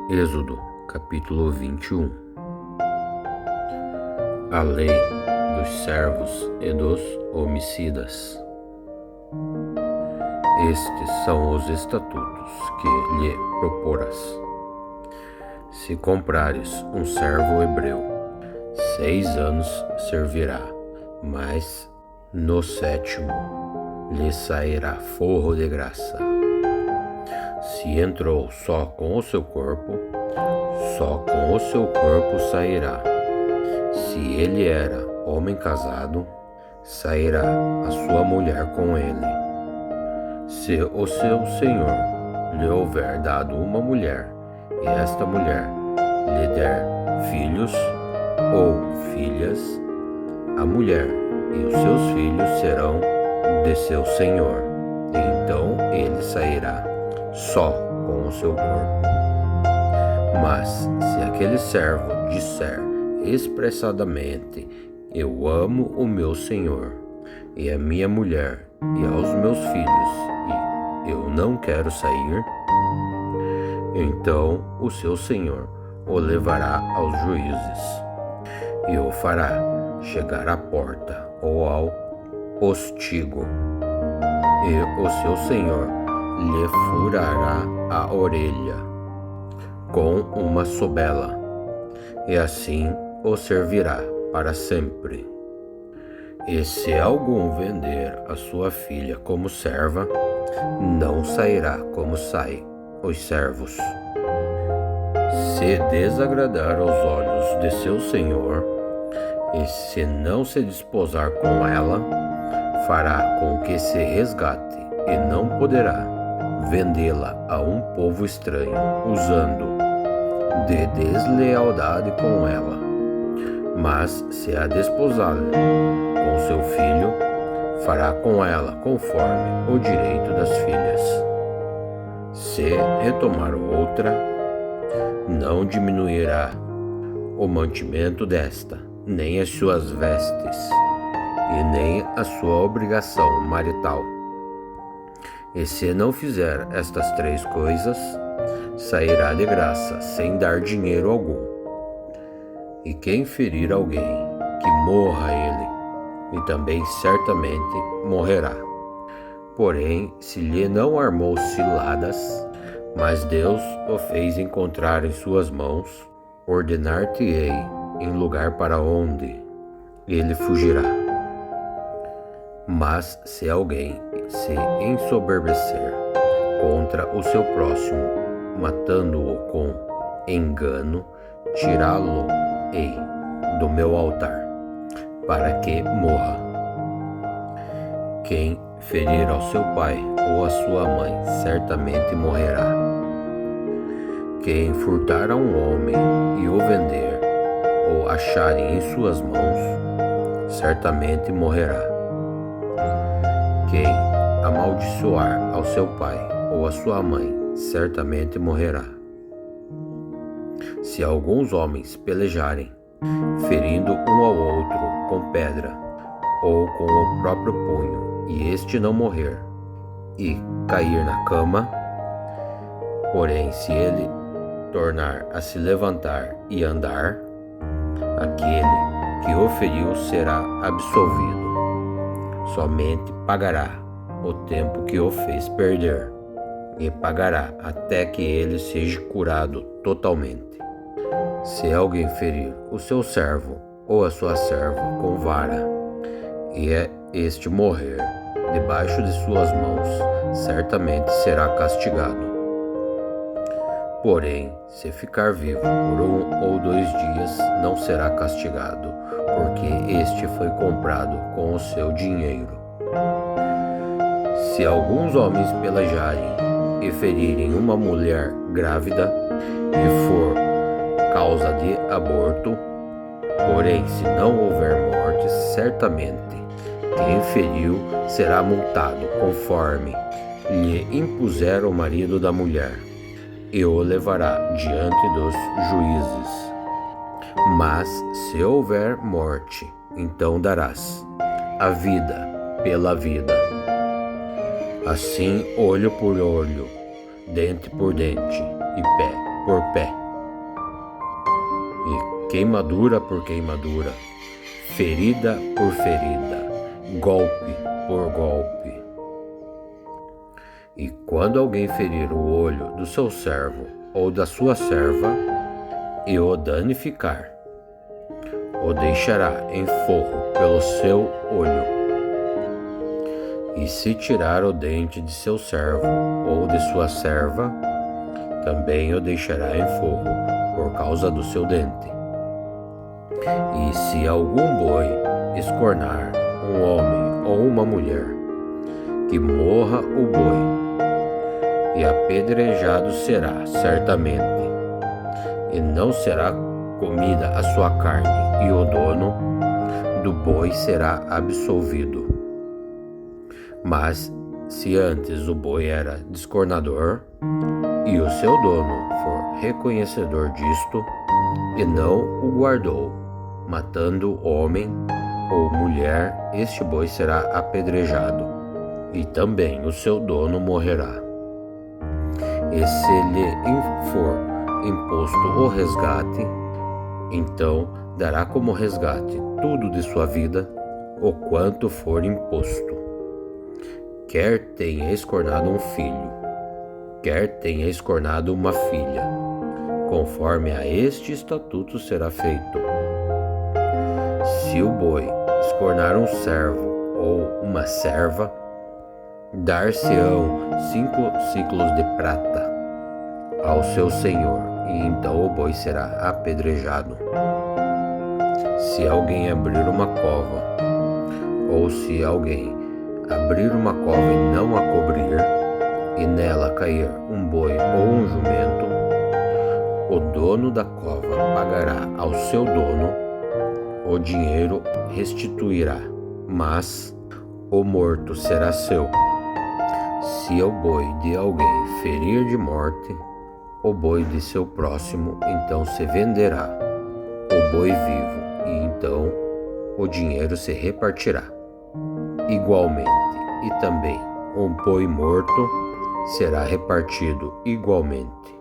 Êxodo, capítulo 21. A lei dos servos e dos homicidas. Estes são os estatutos que lhe proporás. Se comprares um servo hebreu, 6 anos servirá, mas no 7º lhe sairá forro de graça. Se entrou só com o seu corpo, só com o seu corpo sairá. Se ele era homem casado, sairá a sua mulher com ele. Se o seu senhor lhe houver dado uma mulher, e esta mulher lhe der filhos ou filhas, a mulher e os seus filhos serão de seu senhor. Então ele sairá só com o seu corpo. Mas se aquele servo disser expressadamente: eu amo o meu senhor e a minha mulher e aos meus filhos, e eu não quero sair, então o seu senhor o levará aos juízes e o fará chegar à porta ou ao postigo, e o seu senhor lhe furará a orelha com uma sobela, e assim o servirá para sempre. E se algum vender a sua filha como serva, não sairá como saem os servos. Se desagradar aos olhos de seu senhor, e se não se desposar com ela, fará com que se resgate, e não poderá vendê-la a um povo estranho, usando de deslealdade com ela. Mas se a desposar com seu filho, fará com ela conforme o direito das filhas. Se retomar outra, não diminuirá o mantimento desta, nem as suas vestes, e nem a sua obrigação marital. E se não fizer estas 3 coisas, sairá de graça, sem dar dinheiro algum. E quem ferir alguém, que morra ele, e também certamente morrerá. Porém, se lhe não armou ciladas, mas Deus o fez encontrar em suas mãos, ordenar-te-ei em lugar para onde ele fugirá. Mas se alguém se ensoberbecer contra o seu próximo, matando-o com engano, tirá-lo-ei do meu altar, para que morra. Quem ferir ao seu pai ou à sua mãe, certamente morrerá. Quem furtar a um homem e o vender, ou acharem em suas mãos, certamente morrerá. Quem amaldiçoar ao seu pai ou à sua mãe, certamente morrerá. Se alguns homens pelejarem, ferindo um ao outro com pedra ou com o próprio punho, e este não morrer, e cair na cama, porém se ele tornar a se levantar e andar, aquele que o feriu será absolvido. Somente pagará o tempo que o fez perder, e pagará até que ele seja curado totalmente. Se alguém ferir o seu servo ou a sua serva com vara, e este morrer debaixo de suas mãos, certamente será castigado. Porém, se ficar vivo por 1 ou 2 dias, não será castigado, porque este foi comprado com o seu dinheiro. Se alguns homens pelejarem e ferirem uma mulher grávida, e for causa de aborto, porém se não houver morte, certamente quem feriu será multado conforme lhe impuser o marido da mulher, e o levará diante dos juízes. Mas se houver morte, então darás a vida pela vida. Assim, olho por olho, dente por dente e pé por pé, e queimadura por queimadura, ferida por ferida, golpe por golpe. E quando alguém ferir o olho do seu servo ou da sua serva e o danificar, o deixará em forro pelo seu olho. E se tirar o dente de seu servo ou de sua serva, também o deixará em forro por causa do seu dente. E se algum boi escornar um homem ou uma mulher, que morra o boi, e apedrejado será certamente, e não será comida a sua carne, e o dono do boi será absolvido. Mas se antes o boi era descornador, e o seu dono for reconhecedor disto, e não o guardou, matando homem ou mulher, este boi será apedrejado, e também o seu dono morrerá. E se lhe for imposto o resgate, então dará como resgate tudo de sua vida, o quanto for imposto. Quer tenha escornado um filho, quer tenha escornado uma filha, conforme a este estatuto será feito. Se o boi escornar um servo ou uma serva, dar-se-ão 5 siclos de prata ao seu senhor, e então o boi será apedrejado. Se alguém abrir uma cova, ou se alguém abrir uma cova e não a cobrir, e nela cair um boi ou um jumento, o dono da cova pagará ao seu dono, o dinheiro restituirá, mas o morto será seu. Se o boi de alguém ferir de morte o boi de seu próximo, então se venderá o boi vivo, e então o dinheiro se repartirá. Igualmente, e também o boi morto será repartido igualmente.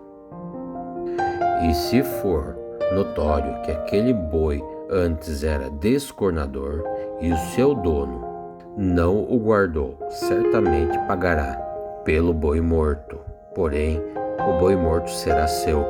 E se for notório que aquele boi antes era descornador e o seu dono não o guardou, certamente pagará pelo boi morto, porém o boi morto será seu.